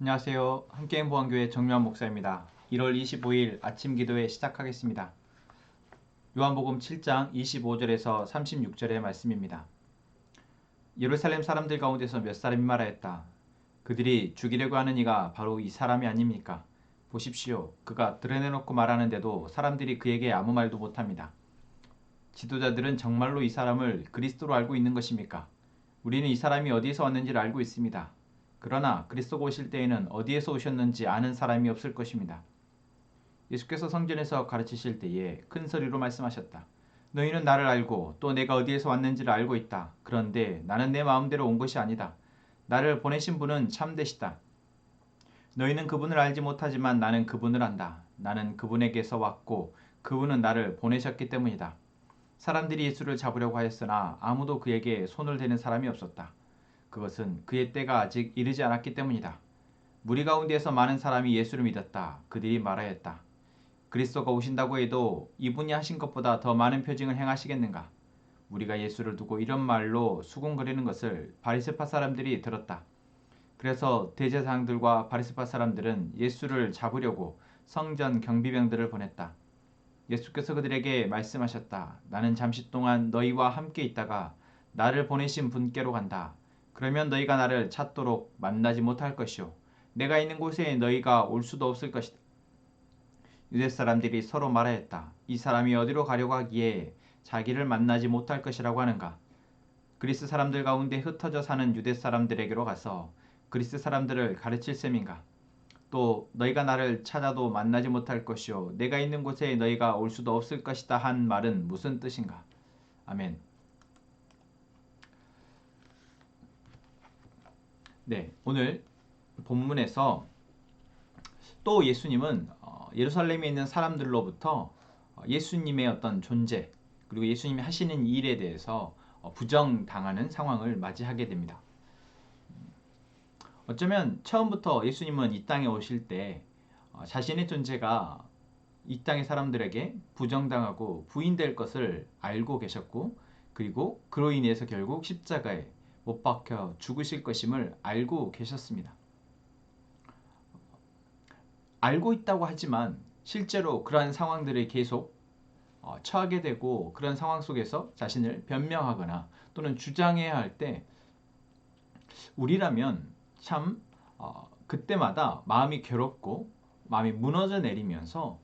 안녕하세요. 함께행보안교회 정유한 목사입니다. 1월 25일 아침 기도회 시작하겠습니다. 요한복음 7장 25절에서 36절의 말씀입니다. 예루살렘 사람들 가운데서 몇 사람이 말하였다. 그들이 죽이려고 하는 이가 바로 이 사람이 아닙니까? 보십시오. 그가 드러내놓고 말하는데도 사람들이 그에게 아무 말도 못합니다. 지도자들은 정말로 이 사람을 그리스도로 알고 있는 것입니까? 우리는 이 사람이 어디에서 왔는지를 알고 있습니다. 그러나 그리스도가 오실 때에는 어디에서 오셨는지 아는 사람이 없을 것입니다. 예수께서 성전에서 가르치실 때에 큰 소리로 말씀하셨다. 너희는 나를 알고 또 내가 어디에서 왔는지를 알고 있다. 그런데 나는 내 마음대로 온 것이 아니다. 나를 보내신 분은 참되시다. 너희는 그분을 알지 못하지만 나는 그분을 안다. 나는 그분에게서 왔고 그분은 나를 보내셨기 때문이다. 사람들이 예수를 잡으려고 하였으나 아무도 그에게 손을 대는 사람이 없었다. 그것은 그의 때가 아직 이르지 않았기 때문이다. 무리 가운데에서 많은 사람이 예수를 믿었다. 그들이 말하였다. 그리스도가 오신다고 해도 이분이 하신 것보다 더 많은 표징을 행하시겠는가? 우리가 예수를 두고 이런 말로 수군거리는 것을 바리새파 사람들이 들었다. 그래서 대제사장들과 바리새파 사람들은 예수를 잡으려고 성전 경비병들을 보냈다. 예수께서 그들에게 말씀하셨다. 나는 잠시 동안 너희와 함께 있다가 나를 보내신 분께로 간다. 그러면 너희가 나를 찾도록 만나지 못할 것이요. 내가 있는 곳에 너희가 올 수도 없을 것이다. 유대 사람들이 서로 말하였다. 이 사람이 어디로 가려고 하기에 자기를 만나지 못할 것이라고 하는가? 그리스 사람들 가운데 흩어져 사는 유대 사람들에게로 가서 그리스 사람들을 가르칠 셈인가? 또 너희가 나를 찾아도 만나지 못할 것이요 내가 있는 곳에 너희가 올 수도 없을 것이다 한 말은 무슨 뜻인가? 아멘. 네, 오늘 본문에서 또 예수님은 예루살렘에 있는 사람들로부터 예수님의 어떤 존재 그리고 예수님이 하시는 일에 대해서 부정당하는 상황을 맞이하게 됩니다. 어쩌면 처음부터 예수님은 이 땅에 오실 때 자신의 존재가 이 땅의 사람들에게 부정당하고 부인될 것을 알고 계셨고 그리고 그로 인해서 결국 십자가에 못 박혀 죽으실 것임을 알고 계셨습니다. 알고 있다고 하지만 실제로 그러한 상황들을 계속 처하게 되고 그런 상황 속에서 자신을 변명하거나 또는 주장해야 할 때 우리라면 참 그때마다 마음이 괴롭고 마음이 무너져 내리면서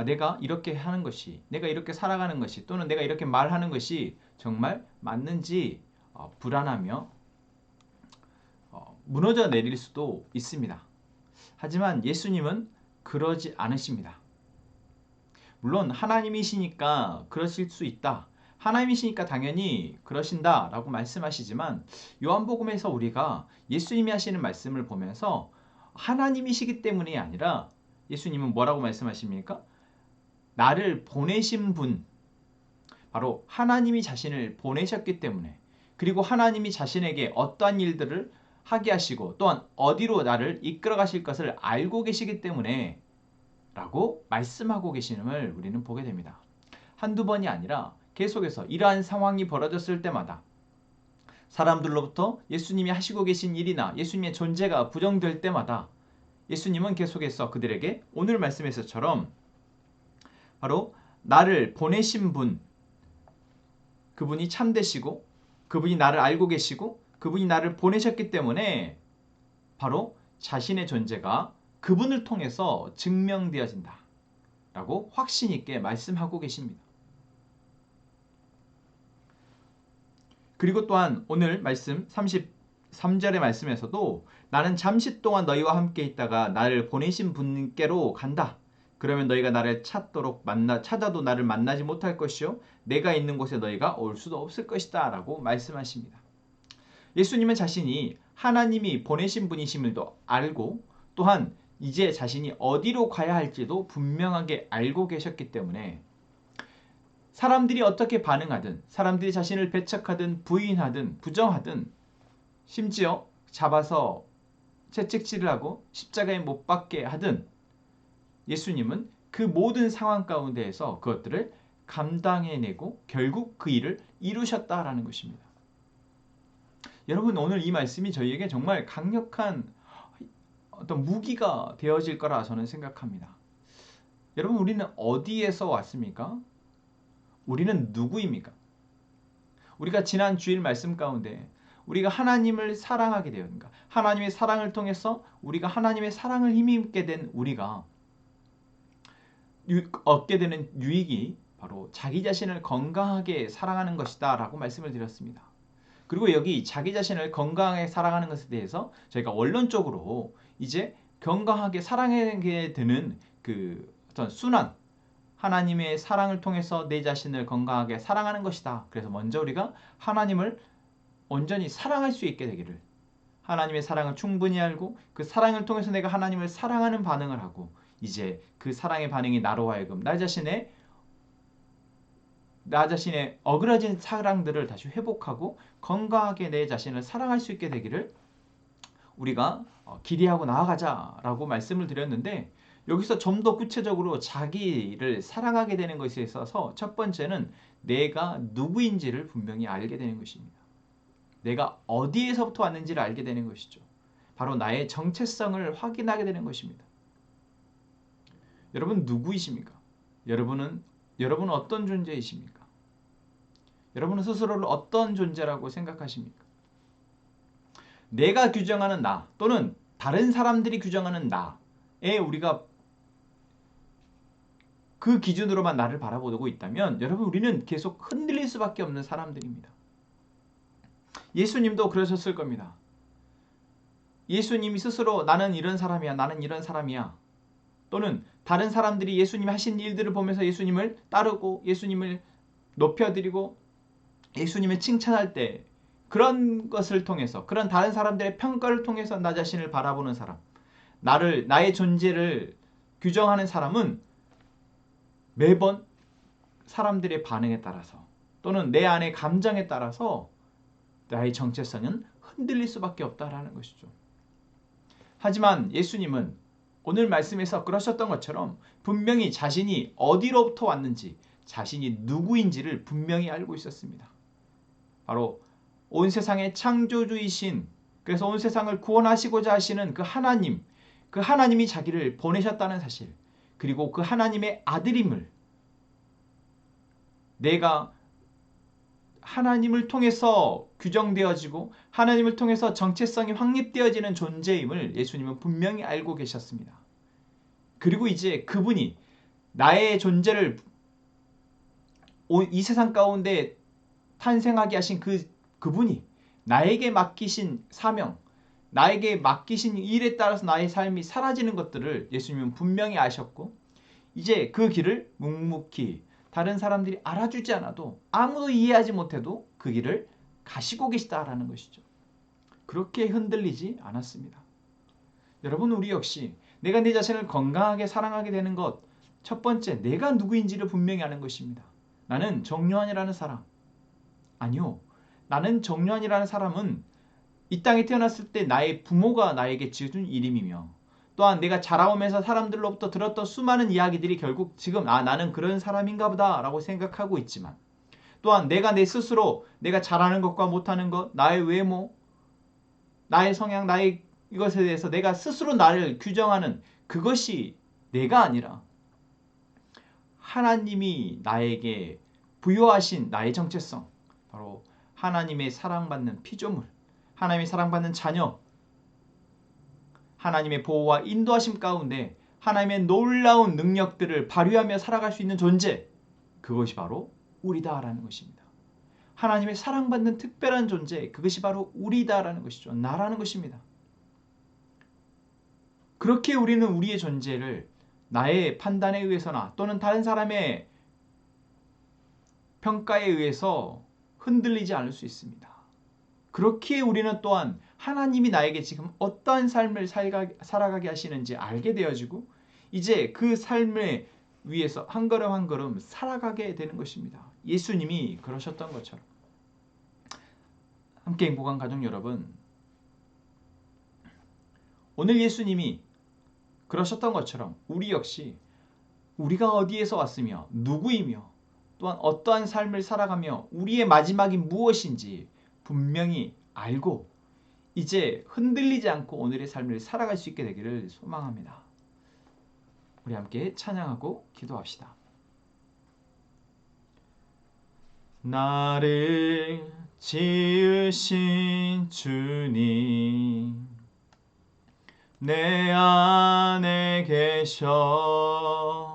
내가 이렇게 하는 것이 내가 이렇게 살아가는 것이 또는 내가 이렇게 말하는 것이 정말 맞는지 불안하며 무너져 내릴 수도 있습니다. 하지만 예수님은 그러지 않으십니다. 물론 하나님이시니까 그러실 수 있다. 하나님이시니까 당연히 그러신다 라고 말씀하시지만 요한복음에서 우리가 예수님이 하시는 말씀을 보면서 하나님이시기 때문이 아니라 예수님은 뭐라고 말씀하십니까? 나를 보내신 분, 바로 하나님이 자신을 보내셨기 때문에 그리고 하나님이 자신에게 어떠한 일들을 하게 하시고 또한 어디로 나를 이끌어 가실 것을 알고 계시기 때문에 라고 말씀하고 계시는걸 우리는 보게 됩니다. 한두 번이 아니라 계속해서 이러한 상황이 벌어졌을 때마다 사람들로부터 예수님이 하시고 계신 일이나 예수님의 존재가 부정될 때마다 예수님은 계속해서 그들에게 오늘 말씀에서처럼 바로 나를 보내신 분, 그분이 참되시고 그분이 나를 알고 계시고 그분이 나를 보내셨기 때문에 바로 자신의 존재가 그분을 통해서 증명되어진다 라고 확신 있게 말씀하고 계십니다. 그리고 또한 오늘 말씀 33절의 말씀에서도 나는 잠시 동안 너희와 함께 있다가 나를 보내신 분께로 간다. 그러면 너희가 나를 찾아도 나를 만나지 못할 것이요 내가 있는 곳에 너희가 올 수도 없을 것이다 라고 말씀하십니다. 예수님은 자신이 하나님이 보내신 분이심을도 알고 또한 이제 자신이 어디로 가야 할지도 분명하게 알고 계셨기 때문에 사람들이 어떻게 반응하든 사람들이 자신을 배척하든 부인하든 부정하든 심지어 잡아서 채찍질을 하고 십자가에 못 박게 하든 예수님은 그 모든 상황 가운데에서 그것들을 감당해내고 결국 그 일을 이루셨다라는 것입니다. 여러분 오늘 이 말씀이 저희에게 정말 강력한 어떤 무기가 되어질 거라 저는 생각합니다. 여러분, 우리는 어디에서 왔습니까? 우리는 누구입니까? 우리가 지난 주일 말씀 가운데 우리가 하나님을 사랑하게 되었는가? 하나님의 사랑을 통해서 우리가 하나님의 사랑을 힘입게 된 우리가 얻게 되는 유익이 바로 자기 자신을 건강하게 사랑하는 것이다 라고 말씀을 드렸습니다. 그리고 여기 자기 자신을 건강하게 사랑하는 것에 대해서 저희가 원론적으로 이제 건강하게 사랑하게 되는 그 어떤 순환, 하나님의 사랑을 통해서 내 자신을 건강하게 사랑하는 것이다. 그래서 먼저 우리가 하나님을 온전히 사랑할 수 있게 되기를, 하나님의 사랑을 충분히 알고 그 사랑을 통해서 내가 하나님을 사랑하는 반응을 하고, 이제 그 사랑의 반응이 나로 하여금 나 자신의 어그러진 사랑들을 다시 회복하고 건강하게 내 자신을 사랑할 수 있게 되기를 우리가 기대하고 나아가자라고 말씀을 드렸는데, 여기서 좀 더 구체적으로 자기를 사랑하게 되는 것에 있어서 첫 번째는 내가 누구인지를 분명히 알게 되는 것입니다. 내가 어디에서부터 왔는지를 알게 되는 것이죠. 바로 나의 정체성을 확인하게 되는 것입니다. 여러분 누구이십니까? 여러분은 어떤 존재이십니까? 여러분은 스스로를 어떤 존재라고 생각하십니까? 내가 규정하는 나 또는 다른 사람들이 규정하는 나에 우리가 그 기준으로만 나를 바라보고 있다면 여러분, 우리는 계속 흔들릴 수밖에 없는 사람들입니다. 예수님도 그러셨을 겁니다. 예수님이 스스로 나는 이런 사람이야, 나는 이런 사람이야, 또는 다른 사람들이 예수님이 하신 일들을 보면서 예수님을 따르고 예수님을 높여드리고 예수님을 칭찬할 때 그런 것을 통해서, 그런 다른 사람들의 평가를 통해서 나 자신을 바라보는 사람, 나의 존재를 규정하는 사람은 매번 사람들의 반응에 따라서 또는 내 안의 감정에 따라서 나의 정체성은 흔들릴 수밖에 없다라는 것이죠. 하지만 예수님은 오늘 말씀에서 그러셨던 것처럼 분명히 자신이 어디로부터 왔는지, 자신이 누구인지를 분명히 알고 있었습니다. 바로 온 세상의 창조주이신, 그래서 온 세상을 구원하시고자 하시는 그 하나님이 자기를 보내셨다는 사실, 그리고 그 하나님의 아들임을, 내가 하나님을 통해서 규정되어지고 하나님을 통해서 정체성이 확립되어지는 존재임을 예수님은 분명히 알고 계셨습니다. 그리고 이제 그분이 나의 존재를 이 세상 가운데 탄생하게 하신 그분이 나에게 맡기신 사명, 나에게 맡기신 일에 따라서 나의 삶이 사라지는 것들을 예수님은 분명히 아셨고, 이제 그 길을 묵묵히 다른 사람들이 알아주지 않아도, 아무도 이해하지 못해도 그 길을 가시고 계시다라는 것이죠. 그렇게 흔들리지 않았습니다. 여러분, 우리 역시 내가 내 자신을 건강하게 사랑하게 되는 것, 첫 번째, 내가 누구인지를 분명히 아는 것입니다. 나는 정요한이라는 사람, 아니요, 나는 정요한이라는 사람은 이 땅에 태어났을 때 나의 부모가 나에게 지어준 이름이며, 또한 내가 자라오면서 사람들로부터 들었던 수많은 이야기들이 결국 지금 나는 그런 사람인가 보다 라고 생각하고 있지만, 또한 내가 내 스스로 내가 잘하는 것과 못하는 것, 나의 외모, 나의 성향, 나의 이것에 대해서 내가 스스로 나를 규정하는 그것이 내가 아니라 하나님이 나에게 부여하신 나의 정체성, 바로 하나님의 사랑받는 피조물, 하나님의 사랑받는 자녀, 하나님의 보호와 인도하심 가운데 하나님의 놀라운 능력들을 발휘하며 살아갈 수 있는 존재, 그것이 바로 우리다라는 것입니다. 하나님의 사랑받는 특별한 존재, 그것이 바로 우리다라는 것이죠. 나라는 것입니다. 그렇게 우리는 우리의 존재를 나의 판단에 의해서나 또는 다른 사람의 평가에 의해서 흔들리지 않을 수 있습니다. 그렇게 우리는 또한 하나님이 나에게 지금 어떠한 삶을 살아가게 하시는지 알게 되어지고, 이제 그 삶을 위해서 한 걸음 한 걸음 살아가게 되는 것입니다. 예수님이 그러셨던 것처럼. 함께 행복한 가족 여러분, 오늘 예수님이 그러셨던 것처럼 우리 역시 우리가 어디에서 왔으며 누구이며 또한 어떠한 삶을 살아가며 우리의 마지막이 무엇인지 분명히 알고, 이제 흔들리지 않고 오늘의 삶을 살아갈 수 있게 되기를 소망합니다. 우리 함께 찬양하고 기도합시다. 나를 지으신 주님, 내 안에 계셔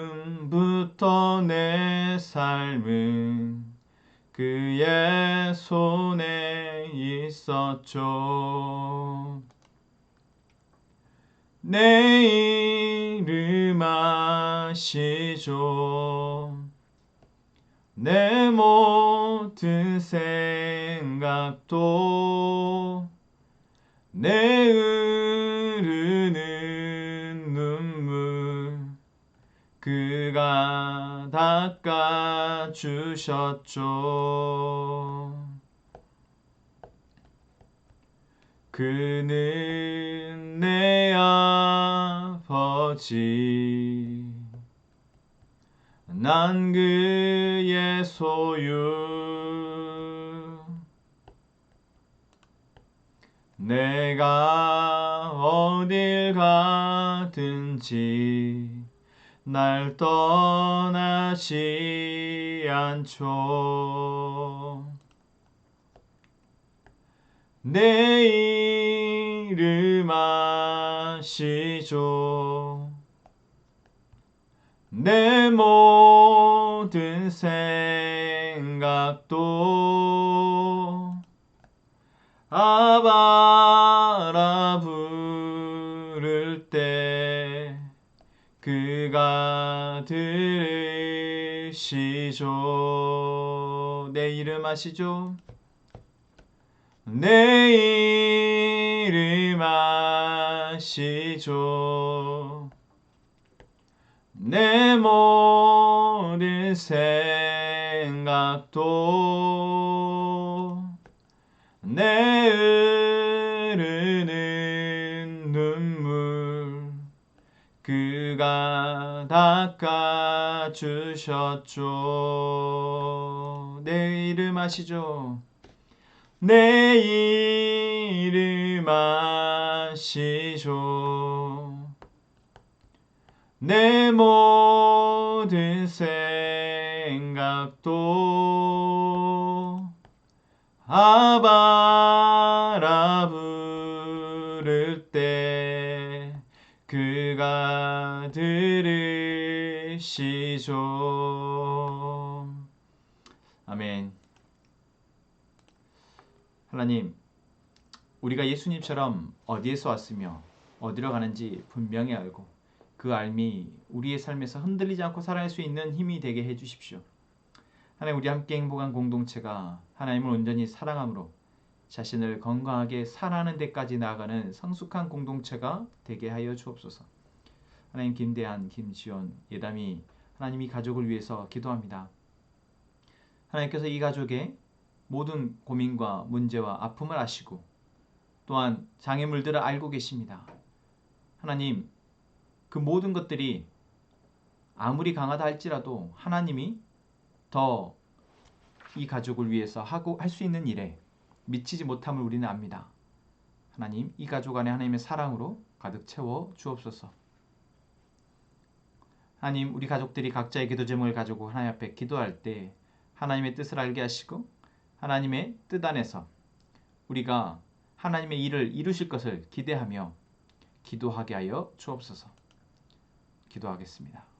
처음부터 내 삶은 그의 손에 있었죠. 내 이름 아시죠. 내 모든 생각도 내 흐르는 눈물 그가 닦아주셨죠. 그는 내 아버지, 난 그의 소유. 내가 어딜 가든지 날 떠나지 않죠. 내 이름 아시죠. 내 모든 생각도 아바라 부를 때 그가 들으시죠. 내 이름 아시죠? 내 이름 아시죠. 내 모든 생각도 내 흐르는 눈물 그가 닦아주셨죠. 내 이름 아시죠? 내 이름 아시죠. 내 모든 생각도 아바라 부를 때 그가 들으시죠. 아멘. 하나님, 우리가 예수님처럼 어디에서 왔으며 어디로 가는지 분명히 알고 그 알미 우리의 삶에서 흔들리지 않고 살아갈 수 있는 힘이 되게 해주십시오. 하나님, 우리 함께 행복한 공동체가 하나님을 온전히 사랑함으로 자신을 건강하게 살아가는 데까지 나아가는 성숙한 공동체가 되게 하여 주옵소서. 하나님, 김대한, 김지원, 예담이 하나님 이 가족을 위해서 기도합니다. 하나님께서 이 가족의 모든 고민과 문제와 아픔을 아시고 또한 장애물들을 알고 계십니다. 하나님, 그 모든 것들이 아무리 강하다 할지라도 하나님이 더 이 가족을 위해서 하고 할 수 있는 일에 미치지 못함을 우리는 압니다. 하나님, 이 가족 안에 하나님의 사랑으로 가득 채워 주옵소서. 하나님, 우리 가족들이 각자의 기도 제목을 가지고 하나님 앞에 기도할 때 하나님의 뜻을 알게 하시고 하나님의 뜻 안에서 우리가 하나님의 일을 이루실 것을 기대하며 기도하게 하여 주옵소서. 기도하겠습니다.